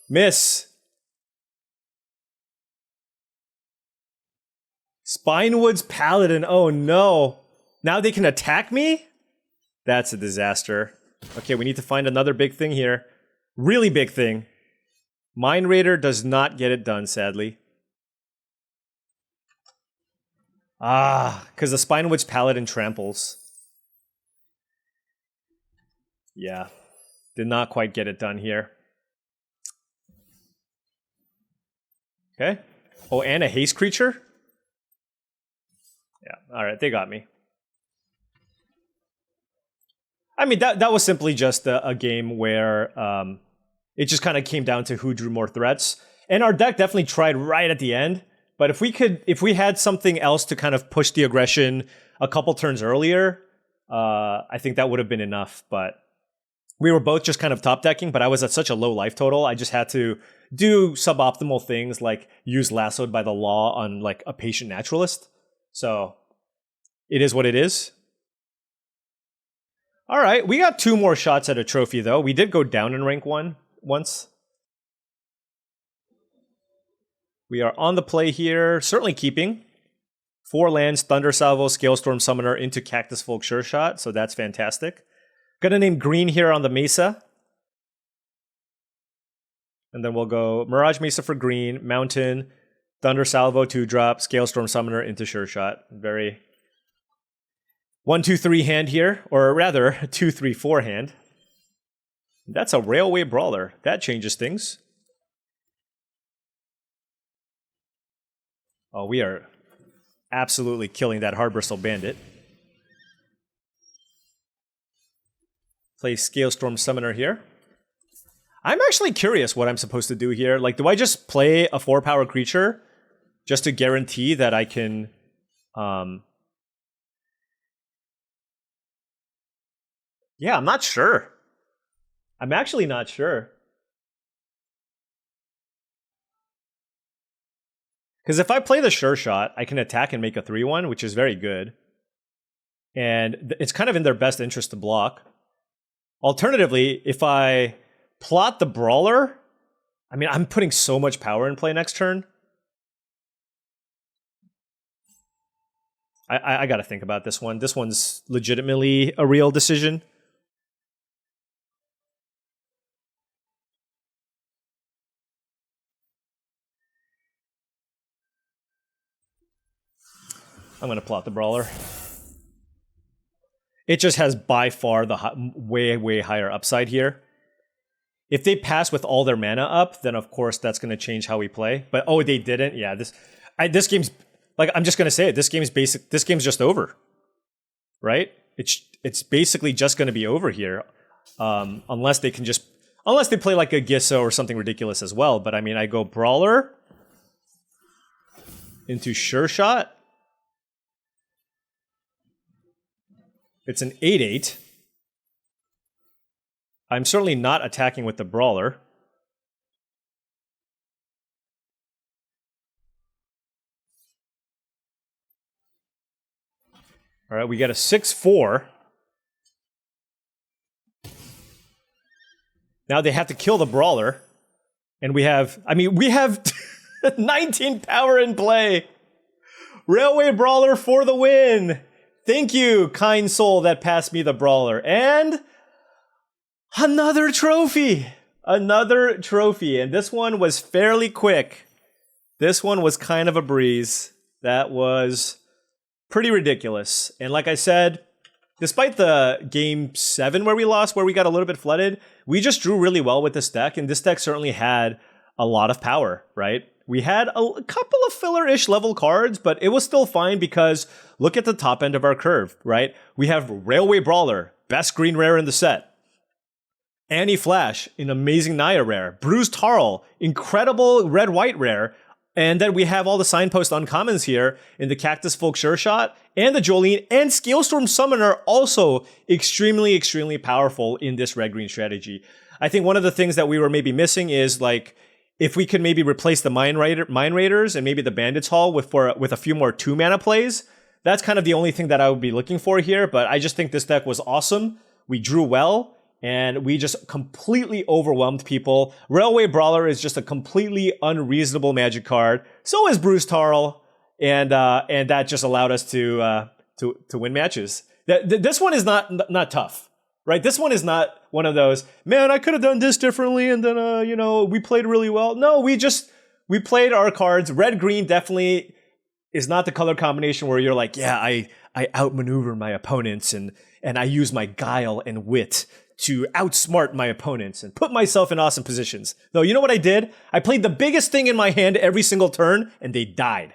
Miss. Spinewood's Paladin. Oh no. Now they can attack me? That's a disaster. Okay, we need to find another big thing here. Really big thing. Mind Raider does not get it done, sadly. Ah, because the Spinewitch Paladin tramples. Yeah, did not quite get it done here. Okay. Oh, and a haste creature? Yeah, all right, they got me. I mean, that was simply just a game where it just kind of came down to who drew more threats. And our deck definitely tried right at the end. But if we had something else to kind of push the aggression a couple turns earlier, I think that would have been enough. But we were both just kind of top decking, but I was at such a low life total. I just had to do suboptimal things like use Lassoed by the Law on like a patient naturalist. So it is what it is. All right, we got 2 more shots at a trophy though. We did go down in rank 1 once. We are on the play here, certainly keeping 4 lands, Thunder Salvo, Scalestorm Summoner into Cactus Folk Sure Shot, so that's fantastic. Gonna name green here on the Mesa. And then we'll go Mirage Mesa for green, Mountain, Thunder Salvo 2-drop, Scalestorm Summoner into Sure Shot. Very 1-2-3 hand here, or rather 2-3-4 hand. That's a Railway Brawler. That changes things. Oh, we are absolutely killing that Hard Bristle Bandit. Play Scalestorm Summoner here. I'm actually curious what I'm supposed to do here. Like, do I just play a 4-power creature just to guarantee that I can... Yeah, I'm not sure. I'm actually not sure. Because if I play the Sure Shot, I can attack and make a 3-1, which is very good. And it's kind of in their best interest to block. Alternatively, if I plot the Brawler, I mean, I'm putting so much power in play next turn. I got to think about this one. This one's legitimately a real decision. I'm going to plot the Brawler. It just has by far the way, way higher upside here. If they pass with all their mana up, then of course that's going to change how we play. But oh, they didn't. Yeah, this game's like, I'm just going to say it. This game's just over, right? It's basically just going to be over here, unless they play like a Gisso or something ridiculous as well. But I mean, I go Brawler into Sure Shot. It's an 8/8. I'm certainly not attacking with the Brawler. All right, we got a 6/4. Now they have to kill the Brawler. And we have 19 power in play. Railway Brawler for the win. Thank you, kind soul that passed me the Brawler. And another trophy. Another trophy. And this one was fairly quick. This one was kind of a breeze. That was pretty ridiculous. And like I said, despite the game 7 where we lost, where we got a little bit flooded, we just drew really well with this deck. And this deck certainly had a lot of power, right? We had a couple of filler-ish level cards, but it was still fine because look at the top end of our curve, right? We have Railway Brawler, best green rare in the set. Annie Flash, an amazing Naya rare. Bruised Tarl, incredible red-white rare. And then we have all the signpost uncommons here in the Cactus Folk Sure Shot and the Jolene and Scalestorm Summoner, also extremely, extremely powerful in this red-green strategy. I think one of the things that we were maybe missing is like, if we could maybe replace the Mine Raiders and maybe the Bandits Hall with a few more 2-mana plays, that's kind of the only thing that I would be looking for here. But I just think this deck was awesome. We drew well, and we just completely overwhelmed people. Railway Brawler is just a completely unreasonable Magic card. So is Bruised Tarl, and that just allowed us to win matches. This one is not tough. Right, this one is not one of those, man, I could have done this differently and then, we played really well. No, we played our cards. Red-green definitely is not the color combination where you're like, yeah, I outmaneuver my opponents and I use my guile and wit to outsmart my opponents and put myself in awesome positions. No, you know what I did? I played the biggest thing in my hand every single turn and they died.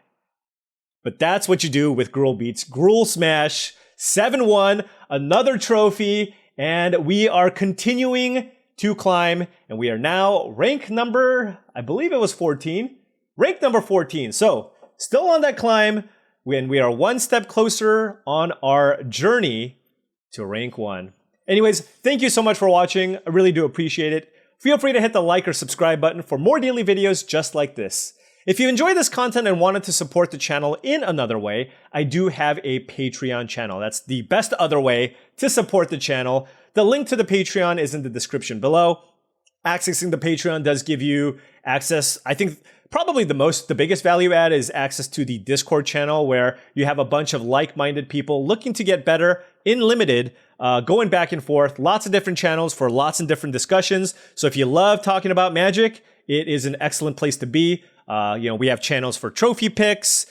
But that's what you do with Gruul Beats. Gruul Smash, 7-1, another trophy, and we are continuing to climb, and we are now rank number, I believe it was 14. Rank number 14. So, still on that climb, when we are one step closer on our journey to rank 1. Anyways, thank you so much for watching. I really do appreciate it. Feel free to hit the like or subscribe button for more daily videos just like this. If you enjoy this content and wanted to support the channel in another way, I do have a Patreon channel. That's the best other way to support the channel. The link to the Patreon is in the description below. Accessing the Patreon does give you access. I think probably the biggest value add is access to the Discord channel, where you have a bunch of like-minded people looking to get better in Limited, going back and forth. Lots of different channels for lots of different discussions. So if you love talking about Magic, it is an excellent place to be. We have channels for trophy picks,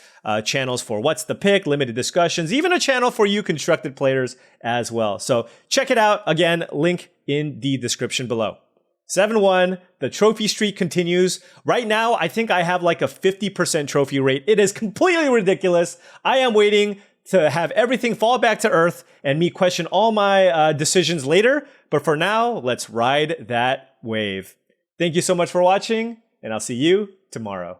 channels for what's the pick, limited discussions, even a channel for you constructed players as well. So check it out. Again, link in the description below. 7-1, the trophy streak continues. Right now, I think I have like a 50% trophy rate. It is completely ridiculous. I am waiting to have everything fall back to earth and me question all my decisions later. But for now, let's ride that wave. Thank you so much for watching, and I'll see you tomorrow.